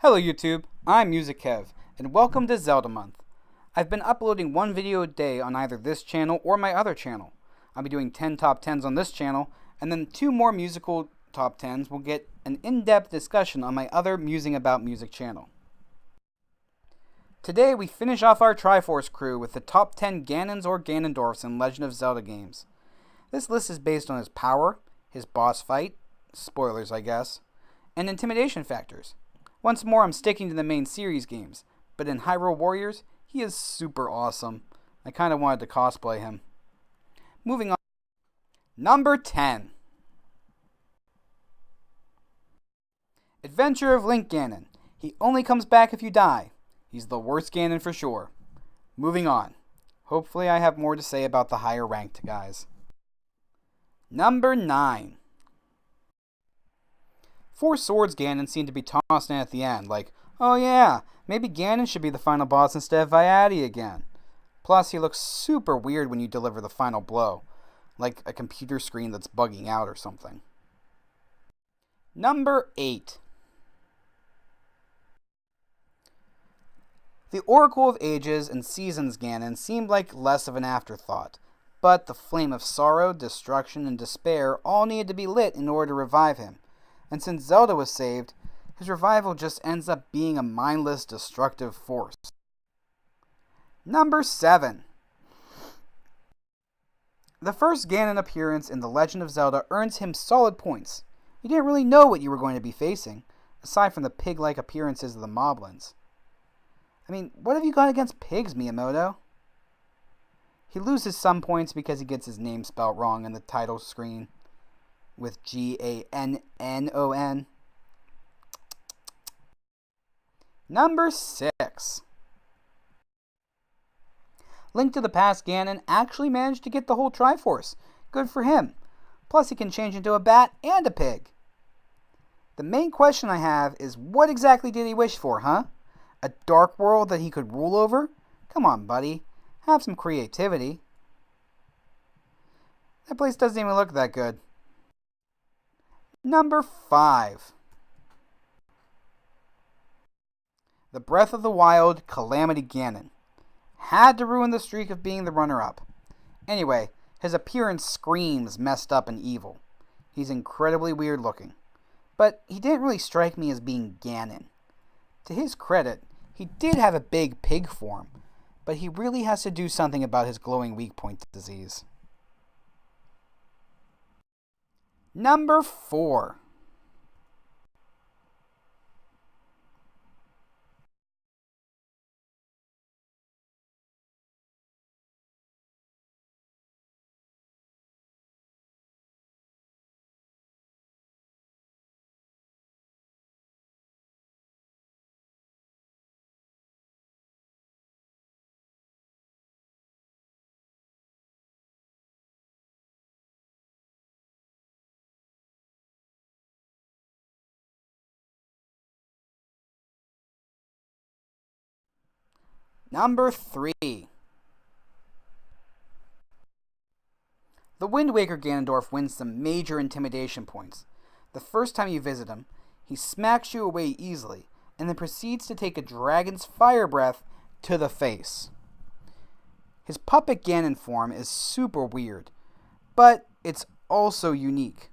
Hello YouTube, I'm MusicKev, and welcome to Zelda Month. I've been uploading one video a day on either this channel or my other channel. I'll be doing 10 top 10s on this channel, and then 2 more musical top 10s will get an in-depth discussion on my other Musing About Music channel. Today we finish off our Triforce crew with the top 10 Ganons or Ganondorfs in Legend of Zelda games. This list is based on his power, his boss fight, spoilers I guess, and intimidation factors. Once more, I'm sticking to the main series games, but in Hyrule Warriors, he is super awesome. I kind of wanted to cosplay him. Moving on. Number 10. Adventure of Link Ganon. He only comes back if you die. He's the worst Ganon for sure. Moving on. Hopefully I have more to say about the higher ranked guys. Number 9. Four Swords Ganon seemed to be tossed in at the end, like, oh yeah, maybe Ganon should be the final boss instead of Viadi again. Plus, he looks super weird when you deliver the final blow, like a computer screen that's bugging out or something. Number 8. The Oracle of Ages and Seasons Ganon seemed like less of an afterthought, but the flame of sorrow, destruction, and despair all needed to be lit in order to revive him. And since Zelda was saved, his revival just ends up being a mindless, destructive force. Number 7. The first Ganon appearance in The Legend of Zelda earns him solid points. You didn't really know what you were going to be facing, aside from the pig-like appearances of the moblins. I mean, what have you got against pigs, Miyamoto? He loses some points because he gets his name spelled wrong in the title screen, with Ganon. Number 6. Link to the Past Ganon actually managed to get the whole Triforce. Good for him. Plus he can change into a bat and a pig. The main question I have is, what exactly did he wish for, huh? A dark world that he could rule over? Come on, buddy. Have some creativity. That place doesn't even look that good. Number 5. The Breath of the Wild Calamity Ganon. Had to ruin the streak of being the runner-up. Anyway, his appearance screams messed up and evil. He's incredibly weird looking. But he didn't really strike me as being Ganon. To his credit, he did have a big pig form, but he really has to do something about his glowing weak point disease. Number 4. Number 3. The Wind Waker Ganondorf wins some major intimidation points. The first time you visit him, he smacks you away easily, and then proceeds to take a dragon's fire breath to the face. His puppet Ganon form is super weird, but it's also unique.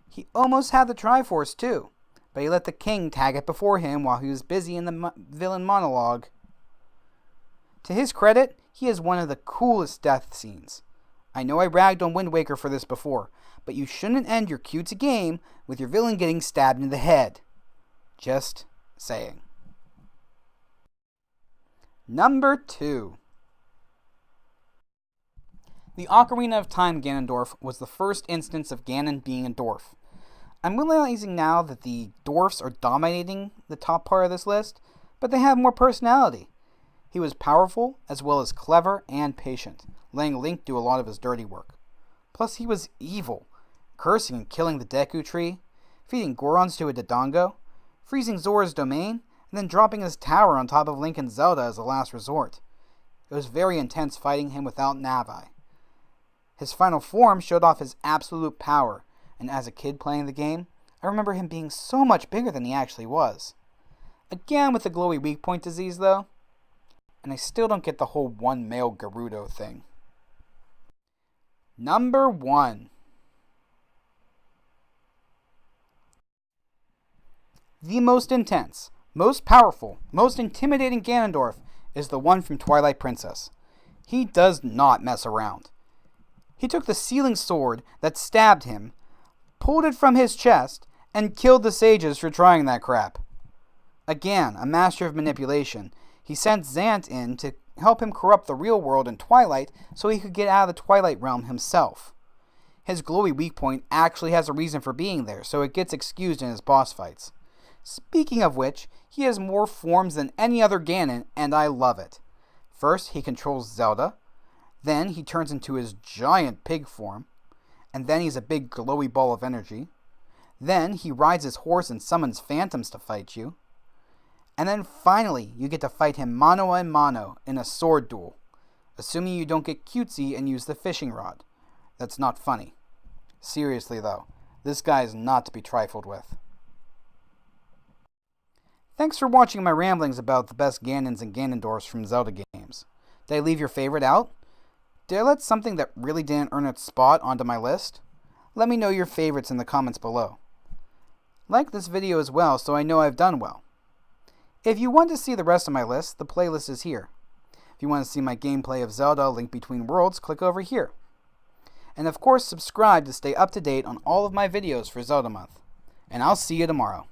He almost had the Triforce too, but he let the king tag it before him while he was busy in the villain monologue. To his credit, he has one of the coolest death scenes. I know I ragged on Wind Waker for this before, but you shouldn't end your cutesy game with your villain getting stabbed in the head. Just saying. Number 2. The Ocarina of Time Ganondorf was the first instance of Ganon being a dwarf. I'm realizing now that the dwarfs are dominating the top part of this list, but they have more personality. He was powerful, as well as clever and patient, letting Link do a lot of his dirty work. Plus, he was evil, cursing and killing the Deku Tree, feeding Gorons to a Dodongo, freezing Zora's domain, and then dropping his tower on top of Link and Zelda as a last resort. It was very intense fighting him without Navi. His final form showed off his absolute power, and as a kid playing the game, I remember him being so much bigger than he actually was. Again with the glowy weak point disease though. And I still don't get the whole one male Gerudo thing. Number 1. The most intense, most powerful, most intimidating Ganondorf is the one from Twilight Princess. He does not mess around. He took the sealing sword that stabbed him, pulled it from his chest, and killed the sages for trying that crap. Again, a master of manipulation, he sent Zant in to help him corrupt the real world in Twilight so he could get out of the Twilight realm himself. His glowy weak point actually has a reason for being there, so it gets excused in his boss fights. Speaking of which, he has more forms than any other Ganon, and I love it. First, he controls Zelda, then he turns into his giant pig form, and then he's a big glowy ball of energy. Then he rides his horse and summons phantoms to fight you. And then finally, you get to fight him mano a mano in a sword duel, assuming you don't get cutesy and use the fishing rod. That's not funny. Seriously though, this guy is not to be trifled with. Thanks for watching my ramblings about the best Ganons and Ganondorfs from Zelda Games. Did I leave your favorite out? Did I let something that really didn't earn its spot onto my list? Let me know your favorites in the comments below. Like this video as well so I know I've done well. If you want to see the rest of my list, the playlist is here. If you want to see my gameplay of Zelda Link Between Worlds, click over here. And of course subscribe to stay up to date on all of my videos for Zelda Month. And I'll see you tomorrow.